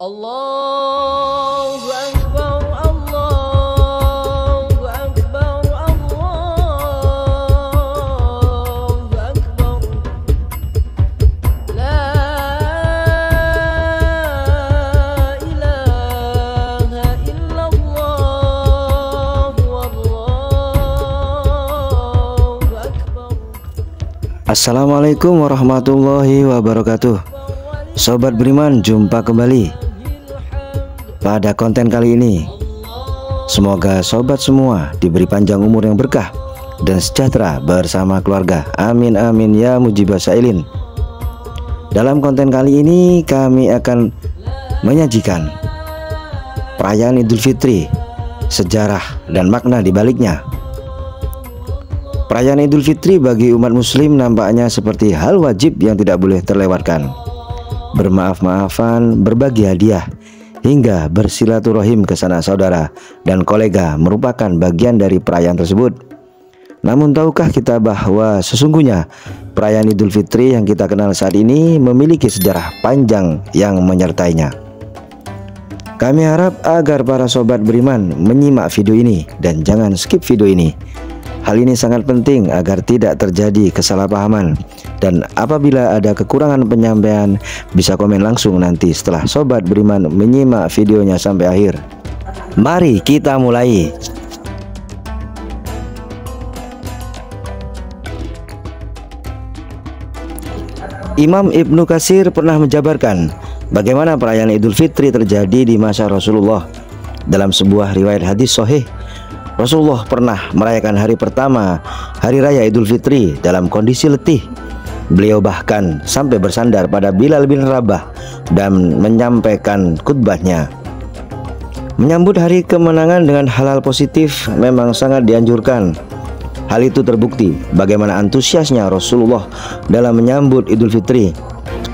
Allahu Akbar, Allahu Akbar, Allahu Akbar. La ilaha illallah, wallahu akbar. Assalamualaikum warahmatullahi wabarakatuh. Sobat beriman, jumpa kembali pada konten kali ini. Semoga sobat semua diberi panjang umur yang berkah dan sejahtera bersama keluarga. Amin amin ya mujibah sa'ilin. Dalam konten kali ini kami akan menyajikan perayaan Idul Fitri, sejarah dan makna di baliknya. Perayaan Idul Fitri bagi umat muslim nampaknya seperti hal wajib yang tidak boleh terlewatkan. Bermaaf-maafan, berbagi hadiah, hingga bersilaturahim ke sanak saudara dan kolega merupakan bagian dari perayaan tersebut. Namun tahukah kita bahwa sesungguhnya perayaan Idul Fitri yang kita kenal saat ini memiliki sejarah panjang yang menyertainya. Kami harap agar para sobat beriman menyimak video ini dan jangan skip video ini. Hal ini sangat penting agar tidak terjadi kesalahpahaman. Dan apabila ada kekurangan penyampaian, bisa komen langsung nanti setelah sobat beriman menyimak videonya sampai akhir. Mari kita mulai. Imam Ibnu Katsir pernah menjabarkan bagaimana perayaan Idul Fitri terjadi di masa Rasulullah. Dalam sebuah riwayat hadis sahih, Rasulullah pernah merayakan hari pertama hari raya Idul Fitri dalam kondisi letih. Beliau bahkan sampai bersandar pada Bilal bin Rabah dan menyampaikan khutbahnya. Menyambut hari kemenangan dengan hal-hal positif memang sangat dianjurkan. Hal itu terbukti bagaimana antusiasnya Rasulullah dalam menyambut Idul Fitri.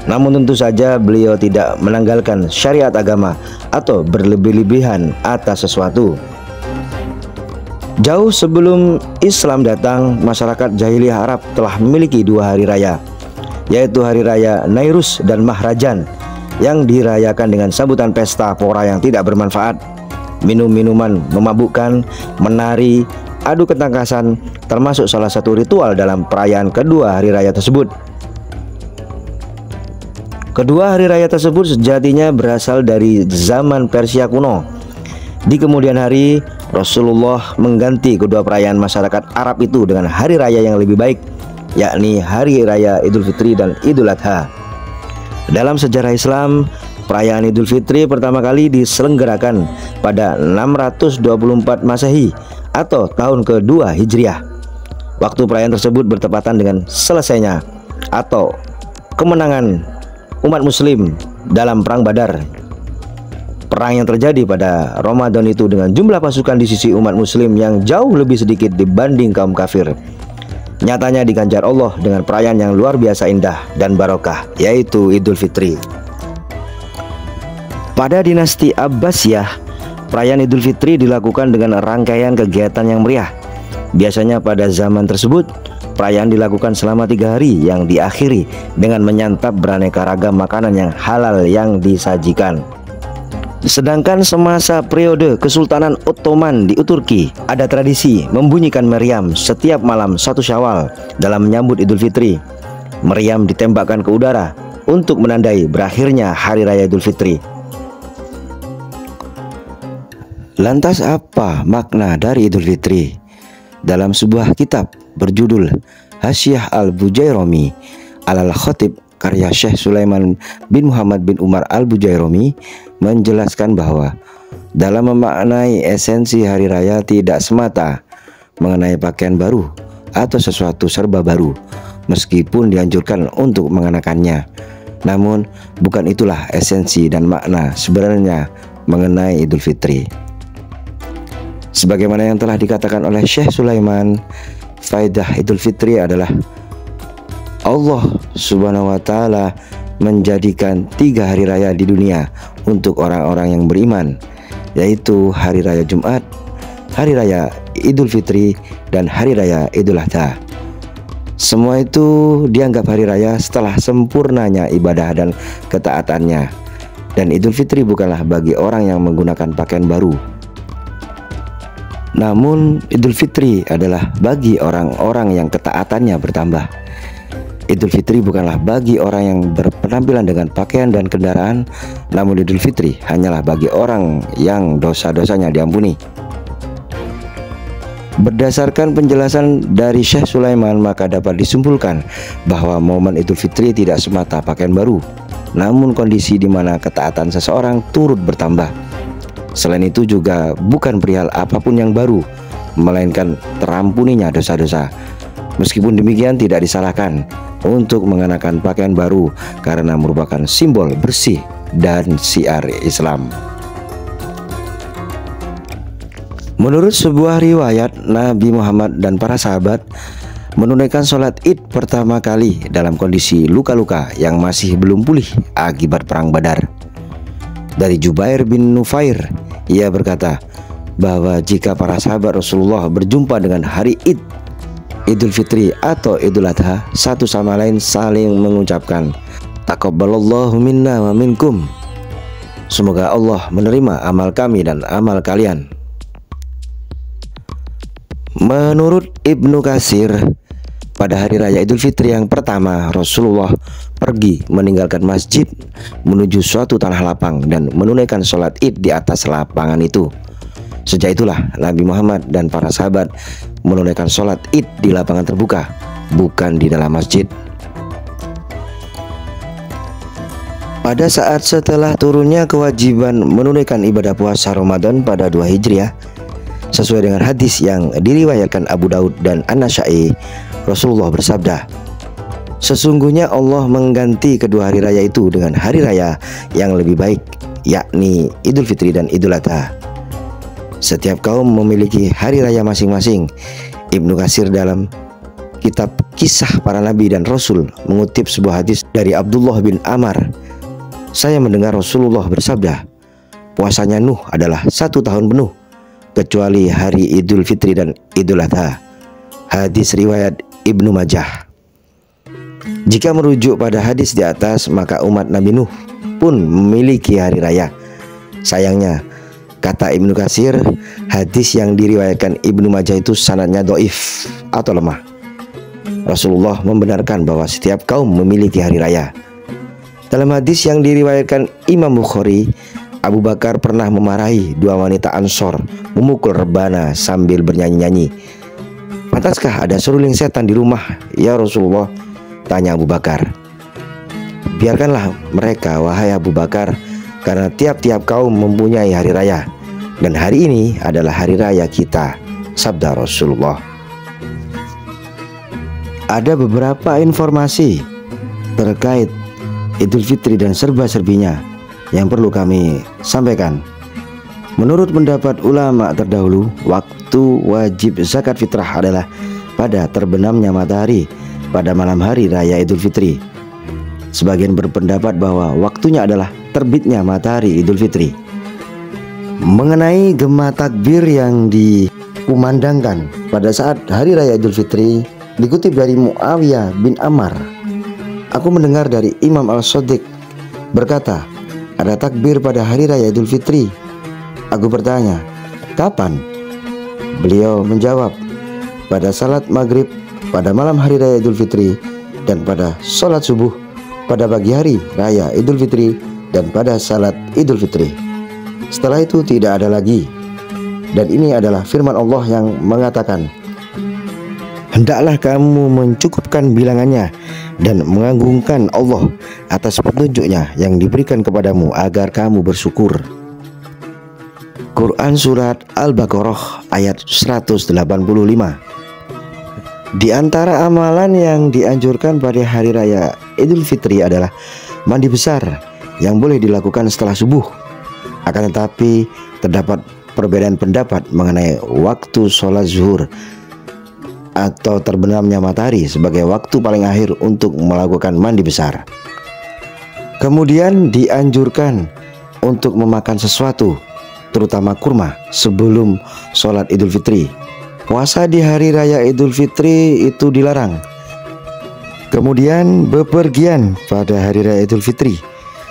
Namun tentu saja beliau tidak menanggalkan syariat agama atau berlebih-lebihan atas sesuatu. Jauh sebelum Islam datang, masyarakat jahiliyah Arab telah memiliki dua hari raya, yaitu hari raya Nairus dan Mahrajan, yang dirayakan dengan sambutan pesta pora yang tidak bermanfaat, minum-minuman memabukkan, menari, adu ketangkasan, termasuk salah satu ritual dalam perayaan kedua hari raya tersebut. Kedua hari raya tersebut sejatinya berasal dari zaman Persia kuno. Di kemudian hari, Rasulullah mengganti kedua perayaan masyarakat Arab itu dengan hari raya yang lebih baik, yakni hari raya Idul Fitri dan Idul Adha. Dalam sejarah Islam, perayaan Idul Fitri pertama kali diselenggarakan pada 624 Masehi atau tahun kedua Hijriah. Waktu perayaan tersebut bertepatan dengan selesainya atau kemenangan umat muslim dalam perang Badar. Perang yang terjadi pada Ramadan itu dengan jumlah pasukan di sisi umat muslim yang jauh lebih sedikit dibanding kaum kafir, nyatanya diganjar Allah dengan perayaan yang luar biasa indah dan barokah, yaitu Idul Fitri. Pada dinasti Abbasiyah, perayaan Idul Fitri dilakukan dengan rangkaian kegiatan yang meriah. Biasanya pada zaman tersebut, perayaan dilakukan selama 3 hari yang diakhiri dengan menyantap beraneka ragam makanan yang halal yang disajikan. Sedangkan semasa periode Kesultanan Ottoman di Turki, ada tradisi membunyikan meriam setiap malam 1 Syawal dalam menyambut Idul Fitri. Meriam ditembakkan ke udara untuk menandai berakhirnya hari raya Idul Fitri. Lantas apa makna dari Idul Fitri? Dalam sebuah kitab berjudul Hasyiah Al-Bujairami Al-Khatib karya Syekh Sulaiman bin Muhammad bin Umar Al-Bujairami menjelaskan bahwa dalam memaknai esensi hari raya tidak semata mengenai pakaian baru atau sesuatu serba baru, meskipun dianjurkan untuk mengenakannya. Namun bukan itulah esensi dan makna sebenarnya mengenai Idul Fitri. Sebagaimana yang telah dikatakan oleh Syekh Sulaiman, faedah Idul Fitri adalah Allah Subhanahu wa Ta'ala menjadikan 3 hari raya di dunia untuk orang-orang yang beriman, yaitu hari raya Jumat, hari raya Idul Fitri, dan hari raya Idul Adha. Semua itu dianggap hari raya setelah sempurnanya ibadah dan ketaatannya. dan Idul Fitri bukanlah bagi orang yang menggunakan pakaian baru. Namun Idul Fitri adalah bagi orang-orang yang ketaatannya bertambah. Idul Fitri bukanlah bagi orang yang berpenampilan dengan pakaian dan kendaraan, namun Idul Fitri hanyalah bagi orang yang dosa-dosanya diampuni. Berdasarkan penjelasan dari Syekh Sulaiman, maka dapat disimpulkan bahwa momen Idul Fitri tidak semata pakaian baru, namun kondisi di mana ketaatan seseorang turut bertambah. Selain itu juga bukan perihal apapun yang baru, melainkan terampuninya dosa-dosa. Meskipun demikian, tidak disalahkan untuk mengenakan pakaian baru karena merupakan simbol bersih dan syiar Islam. Menurut sebuah riwayat, Nabi Muhammad dan para sahabat menunaikan sholat Id pertama kali dalam kondisi luka-luka yang masih belum pulih akibat perang Badar. Dari Jubair bin Nufair, ia berkata bahwa jika para sahabat Rasulullah berjumpa dengan hari Id, Idul Fitri atau Idul Adha, satu sama lain saling mengucapkan taqabbalallahu minna wa minkum. Semoga Allah menerima amal kami dan amal kalian. Menurut Ibnu Katsir, pada hari raya Idul Fitri yang pertama, Rasulullah pergi meninggalkan masjid menuju suatu tanah lapang dan menunaikan sholat Id di atas lapangan itu. Sejak itulah Nabi Muhammad dan para sahabat menunaikan sholat Id di lapangan terbuka, bukan di dalam masjid. Pada saat setelah turunnya kewajiban menunaikan ibadah puasa Ramadan pada 2 Hijriah, sesuai dengan hadis yang diriwayatkan Abu Daud dan An-Nasa'i, Rasulullah bersabda, sesungguhnya Allah mengganti kedua hari raya itu dengan hari raya yang lebih baik, yakni Idul Fitri dan Idul Adha. Setiap kaum memiliki hari raya masing-masing. Ibnu Katsir dalam kitab Kisah Para Nabi dan Rasul mengutip sebuah hadis dari Abdullah bin Amr. Saya mendengar Rasulullah bersabda, puasanya Nuh adalah 1 tahun penuh, kecuali hari Idul Fitri dan Idul Adha. Hadis riwayat Ibnu Majah. Jika merujuk pada hadis di atas, maka umat Nabi Nuh pun memiliki hari raya. Sayangnya, kata Ibnu Katsir, hadis yang diriwayatkan Ibnu Majah itu sanadnya dhaif atau lemah. Rasulullah membenarkan bahwa setiap kaum memiliki hari raya. Dalam hadis yang diriwayatkan Imam Bukhari, Abu Bakar pernah memarahi 2 wanita Ansor memukul rebana sambil bernyanyi-nyanyi. Pantaskah ada seruling setan di rumah, ya Rasulullah? Tanya Abu Bakar. Biarkanlah mereka, wahai Abu Bakar, karena tiap-tiap kaum mempunyai hari raya, dan hari ini adalah hari raya kita, sabda Rasulullah. Ada beberapa informasi terkait Idul Fitri dan serba-serbinya yang perlu kami sampaikan. Menurut pendapat ulama terdahulu, waktu wajib zakat fitrah adalah pada terbenamnya matahari pada malam hari raya Idul Fitri. Sebagian berpendapat bahwa waktunya adalah terbitnya matahari Idul Fitri. Mengenai gema takbir yang dikumandangkan pada saat hari raya Idul Fitri, dikutip dari Muawiyah bin Ammar, aku mendengar dari Imam Al-Shadiq berkata, ada takbir pada hari raya Idul Fitri. Aku bertanya, kapan? Beliau menjawab, pada salat maghrib pada malam hari raya Idul Fitri, dan pada sholat subuh pada pagi hari raya Idul Fitri, dan pada salat Idul Fitri. Setelah itu tidak ada lagi. Dan ini adalah firman Allah yang mengatakan, hendaklah kamu mencukupkan bilangannya dan mengagungkan Allah atas petunjuknya yang diberikan kepadamu agar kamu bersyukur. Quran Surat Al-Baqarah ayat 185. Di antara amalan yang dianjurkan pada hari raya Idul Fitri adalah mandi besar yang boleh dilakukan setelah subuh. Akan tetapi terdapat perbedaan pendapat mengenai waktu sholat zuhur atau terbenamnya matahari sebagai waktu paling akhir untuk melakukan mandi besar. Kemudian dianjurkan untuk memakan sesuatu, terutama kurma, sebelum sholat Idul Fitri. Puasa di hari raya Idul Fitri itu dilarang. Kemudian bepergian pada hari raya Idul Fitri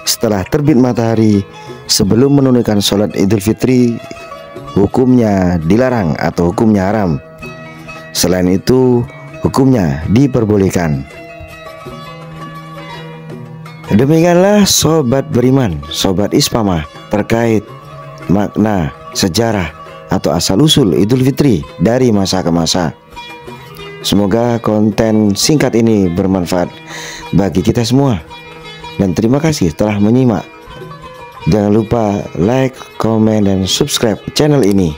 setelah terbit matahari sebelum menunaikan sholat Idul Fitri hukumnya dilarang atau hukumnya haram. Selain itu hukumnya diperbolehkan. Demikianlah sobat beriman, sobat Ispamah terkait makna, sejarah atau asal-usul Idul Fitri dari masa ke masa. Semoga konten singkat ini bermanfaat bagi kita semua. Dan terima kasih telah menyimak. Jangan lupa like, komen, dan subscribe channel ini.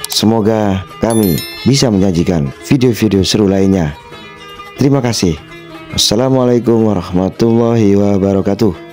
Semoga kami bisa menyajikan video-video seru lainnya. Terima kasih. Assalamualaikum warahmatullahi wabarakatuh.